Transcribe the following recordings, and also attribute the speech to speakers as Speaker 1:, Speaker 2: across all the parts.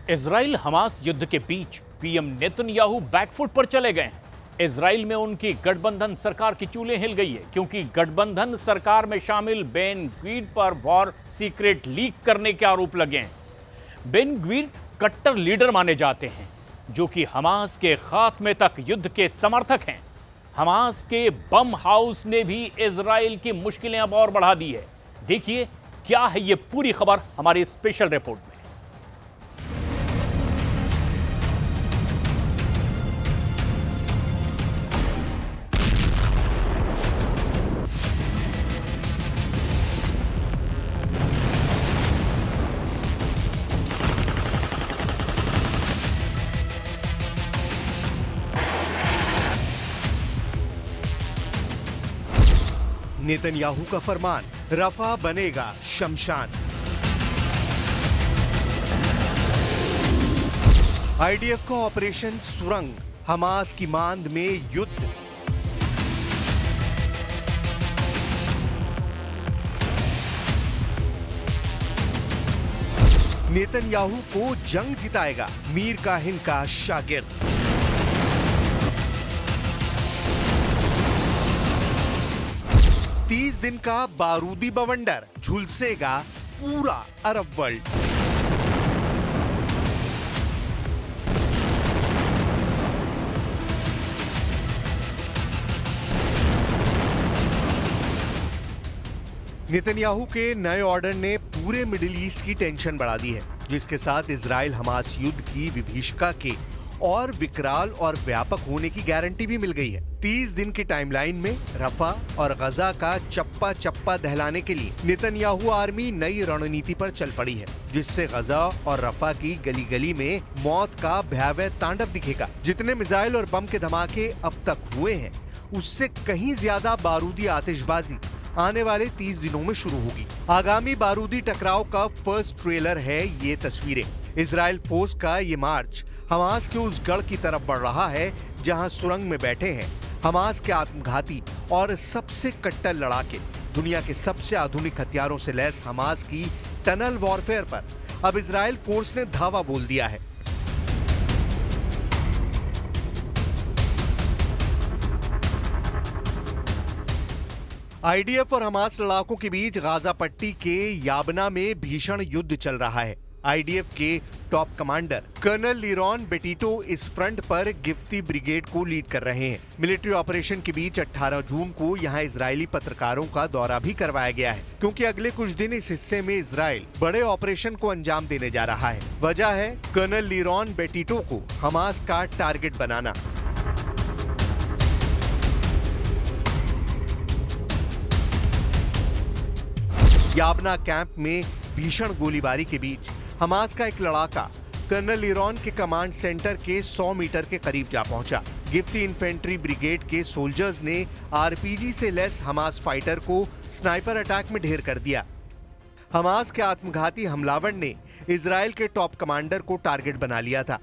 Speaker 1: Israel Hamas युद्ध के बीच PM Netanyahu back foot पर चले गए हैं। इजराइल में उनकी गठबंधन सरकार की चूलें हिल गई है, क्योंकि गठबंधन सरकार में शामिल बेन ग्वीर पर वॉर सीक्रेट लीक करने के आरोप लगे हैं। बेन ग्वीर कट्टर लीडर माने जाते हैं, जो कि हमास के खात्मे तक युद्ध के समर्थक हैं। हमास के बम हाउस ने भी इजराइल की मुश्किलें अब और बढ़ा दी है। देखिए क्या है ये पूरी खबर हमारी स्पेशल रिपोर्ट में।
Speaker 2: नेतन्याहू का फरमान, रफा बनेगा शमशान। आईडीएफ का ऑपरेशन सुरंग, हमास की मांद में युद्ध। नेतन्याहू को जंग जिताएगा मीर काहिन का शागिर्द। तीस दिन का बारूदी बवंडर, झुलसेगा पूरा अरब वर्ल्ड। नेतन्याहू के नए ऑर्डर ने पूरे मिडिल ईस्ट की टेंशन बढ़ा दी है, जिसके साथ इजराइल हमास युद्ध की विभीषिका के और विकराल और व्यापक होने की गारंटी भी मिल गई है। 30 दिन की टाइमलाइन में रफा और गजा का चप्पा चप्पा दहलाने के लिए नेतन्याहू आर्मी नई रणनीति पर चल पड़ी है, जिससे गजा और रफा की गली गली में मौत का भयावह तांडव दिखेगा। जितने मिसाइल और बम के धमाके अब तक हुए हैं, उससे कहीं ज्यादा बारूदी आतिशबाजी आने वाले 30 दिनों में शुरू होगी। आगामी बारूदी टकराव का फर्स्ट ट्रेलर है ये तस्वीरें। इजराइल फोर्स का ये मार्च हमास के उस गढ़ की तरफ बढ़ रहा है, जहां सुरंग में बैठे हैं हमास के आत्मघाती और सबसे कट्टर लड़ाके। दुनिया के सबसे आधुनिक हथियारों से लैस हमास की टनल वॉरफेयर पर अब इजराइल फोर्स ने धावा बोल दिया है। आईडीएफ और हमास लड़ाकों के बीच गाजा पट्टी के याबना में भीषण युद्ध चल रहा है। आईडीएफ के टॉप कमांडर कर्नल लिरॉन बेटिटो इस फ्रंट पर गिफ्ती ब्रिगेड को लीड कर रहे हैं। मिलिट्री ऑपरेशन के बीच 18 जून को यहां इजरायली पत्रकारों का दौरा भी करवाया गया है, क्योंकि अगले कुछ दिन इस हिस्से में इजराइल बड़े ऑपरेशन को अंजाम देने जा रहा है। वजह है कर्नल लिरॉन बेटिटो को हमास का टारगेट बनाना। याबना कैंप में भीषण गोलीबारी के बीच हमास का एक लड़ाका कर्नल लिरॉन के कमांड सेंटर के 100 मीटर के करीब जा पहुंचा। गिफ्टी इन्फेंट्री ब्रिगेड के सोल्जर्स ने आरपीजी से लैस हमास फाइटर को स्नाइपर अटैक में ढेर कर दिया। हमास के आत्मघाती हमलावर ने इजराइल के टॉप कमांडर को टारगेट बना लिया था।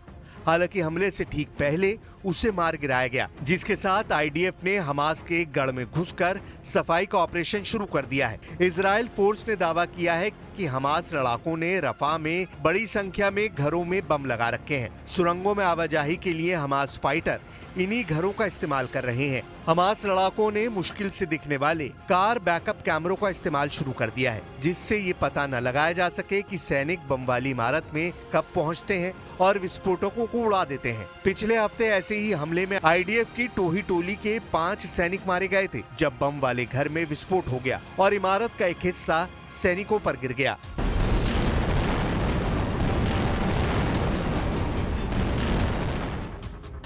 Speaker 2: हालांकि हमले से ठीक पहले उसे मार गिराया गया, जिसके साथ आईडीएफ ने हमास के गढ़ में घुसकर सफाई का ऑपरेशन शुरू कर दिया है। इजराइल फोर्स ने दावा किया है कि हमास लड़ाकों ने रफा में बड़ी संख्या में घरों में बम लगा रखे हैं। सुरंगों में आवाजाही के लिए हमास फाइटर इन्हीं घरों का इस्तेमाल कर रहे हैं। हमास लड़ाकों ने मुश्किल से दिखने वाले कार बैकअप कैमरों का इस्तेमाल शुरू कर दिया है, जिससे ये पता न लगाया जा सके कि सैनिक बम वाली इमारत में कब पहुंचते हैं और विस्फोटकों को उड़ा देते हैं। पिछले हफ्ते ऐसे ही हमले में आईडीएफ की टोही टोली के 5 सैनिक मारे गए थे, जब बम वाले घर में विस्फोट हो गया और इमारत का एक हिस्सा सैनिकों पर गिर गया।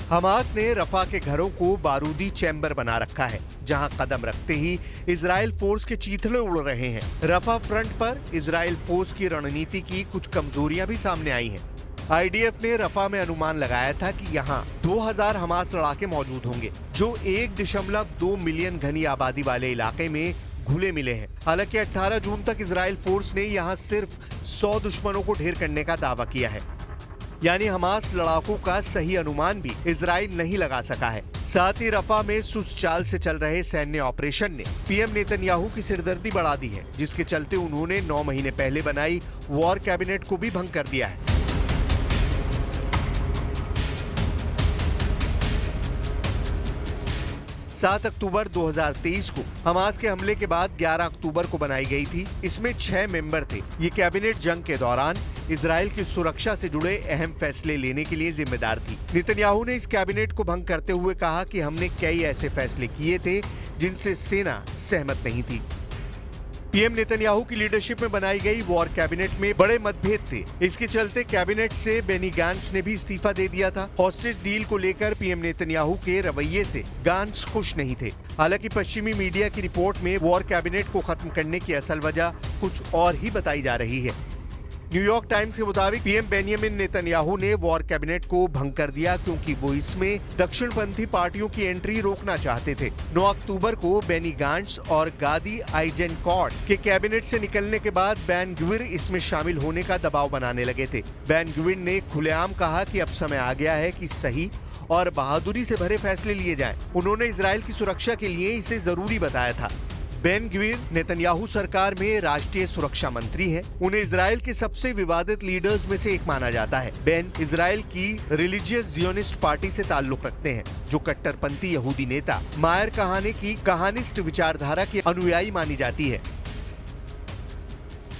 Speaker 2: हमास ने रफा के घरों को बारूदी चैम्बर बना रखा है, जहां कदम रखते ही इजराइल फोर्स के चीथड़े उड़ रहे हैं। रफा फ्रंट पर इजराइल फोर्स की रणनीति की कुछ कमजोरियां भी सामने आई हैं। आईडीएफ ने रफा में अनुमान लगाया था कि यहां 2000 हमास लड़ाके मौजूद होंगे, जो 1.2 मिलियन घनी आबादी वाले इलाके में घुले मिले हैं। हालांकि 18 जून तक इजराइल फोर्स ने यहां सिर्फ 100 दुश्मनों को ढेर करने का दावा किया है, यानी हमास लड़ाकों का सही अनुमान भी इजराइल नहीं लगा सका है। साथ ही रफा में सुस्त चाल से चल रहे सैन्य ऑपरेशन ने पीएम नेतन्याहू की सिरदर्दी बढ़ा दी है, जिसके चलते उन्होंने 9 महीने पहले बनाई वॉर कैबिनेट को भी भंग कर दिया है। 7 अक्टूबर 2023 को हमास के हमले के बाद 11 अक्टूबर को बनाई गई थी। इसमें 6 मेंबर थे। ये कैबिनेट जंग के दौरान इजराइल की सुरक्षा से जुड़े अहम फैसले लेने के लिए जिम्मेदार थी। नेतन्याहू ने इस कैबिनेट को भंग करते हुए कहा कि हमने कई ऐसे फैसले किए थे जिनसे सेना सहमत नहीं थी। पीएम नेतन्याहू की लीडरशिप में बनाई गई वॉर कैबिनेट में बड़े मतभेद थे। इसके चलते कैबिनेट से बेनी गांट्स ने भी इस्तीफा दे दिया था। हॉस्टेज डील को लेकर पीएम नेतन्याहू के रवैये से गांट्स खुश नहीं थे। हालांकि पश्चिमी मीडिया की रिपोर्ट में वॉर कैबिनेट को खत्म करने की असल वजह कुछ और ही बताई जा रही है। न्यूयॉर्क टाइम्स के मुताबिक पीएम बेंजामिन नेतन्याहू ने वॉर कैबिनेट को भंग कर दिया क्योंकि वो इसमें दक्षिणपंथी पार्टियों की एंट्री रोकना चाहते थे। 9 अक्टूबर को बेनी गांट्स और गादी आइजेनकॉर्ट के कैबिनेट से निकलने के बाद बेन ग्विर इसमें शामिल होने का दबाव बनाने लगे थे। बेन ग्विर ने खुलेआम कहा कि अब समय आ गया है कि सही और बहादुरी से भरे फैसले लिए जाएं। उन्होंने इजराइल की सुरक्षा के लिए इसे जरूरी बताया था। बेन ग्विर नेतन्याहू सरकार में राष्ट्रीय सुरक्षा मंत्री हैं। उन्हें इजराइल के सबसे विवादित लीडर्स में से एक माना जाता है। बेन इजराइल की रिलीजियस जियोनिस्ट पार्टी से ताल्लुक रखते हैं, जो कट्टरपंथी यहूदी नेता मायर कहाने की कहानिस्ट विचारधारा की अनुयायी मानी जाती है।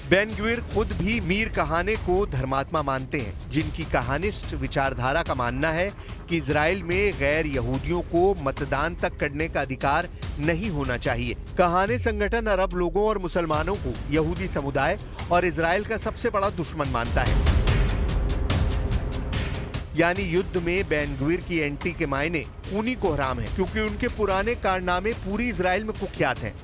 Speaker 2: बेन ग्विर खुद भी मीर कहाने को धर्मात्मा मानते हैं, जिनकी कहानिस्ट विचारधारा का मानना है कि इजराइल में गैर यहूदियों को मतदान तक करने का अधिकार नहीं होना चाहिए। कहाने संगठन अरब लोगों और मुसलमानों को यहूदी समुदाय और इजराइल का सबसे बड़ा दुश्मन मानता है। यानी युद्ध में बेन ग्विर की एंट्री के मायने खूनी कोहराम है, क्योंकि उनके पुराने कारनामे पूरी इजराइल में कुख्यात हैं।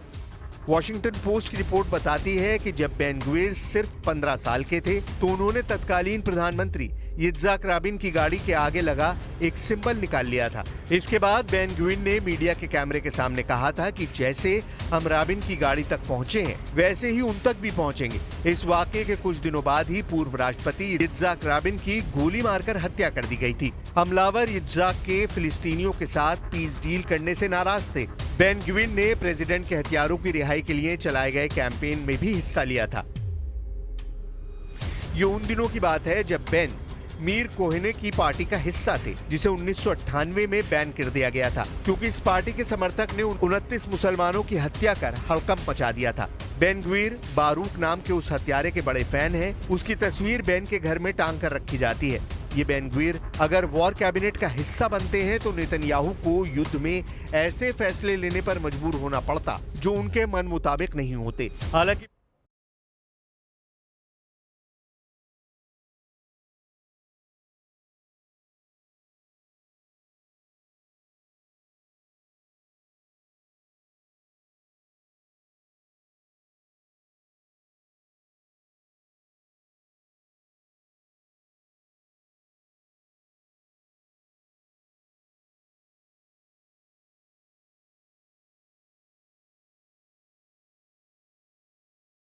Speaker 2: वॉशिंगटन पोस्ट की रिपोर्ट बताती है कि जब बेन ग्विर सिर्फ 15 साल के थे तो उन्होंने तत्कालीन प्रधानमंत्री यित्ज़हाक राबिन की गाड़ी के आगे लगा एक सिंबल निकाल लिया था। इसके बाद बेन ग्विर ने मीडिया के कैमरे के सामने कहा था कि जैसे हम राबिन की गाड़ी तक पहुंचे हैं वैसे ही उन तक भी पहुंचेंगे। इस वाकये के कुछ दिनों बाद ही पूर्व राष्ट्रपति यित्ज़हाक राबिन की गोली मारकर हत्या कर दी गई थी। हमलावर यित्ज़हाक के फिलिस्तीनियों के साथ पीस डील करने से नाराज थे। बेन ग्विर ने प्रेसिडेंट के हथियारों की रिहाई के लिए चलाए गए कैंपेन में भी हिस्सा लिया था। ये उन दिनों की बात है जब बेन मीर कोहेने की पार्टी का हिस्सा थे, जिसे 1998 में बैन कर दिया गया था, क्योंकि इस पार्टी के समर्थक ने 29 मुसलमानों की हत्या कर हड़कंप मचा दिया था। बेन ग्विर बारूक नाम के उस हत्यारे के बड़े फैन हैं। उसकी तस्वीर बेन के घर में टांग कर रखी जाती है। ये बेन ग्विर अगर वॉर कैबिनेट का हिस्सा बनते हैं तो नेतन्याहू को युद्ध में ऐसे फैसले लेने पर मजबूर होना पड़ता जो उनके मन मुताबिक नहीं होते। हालांकि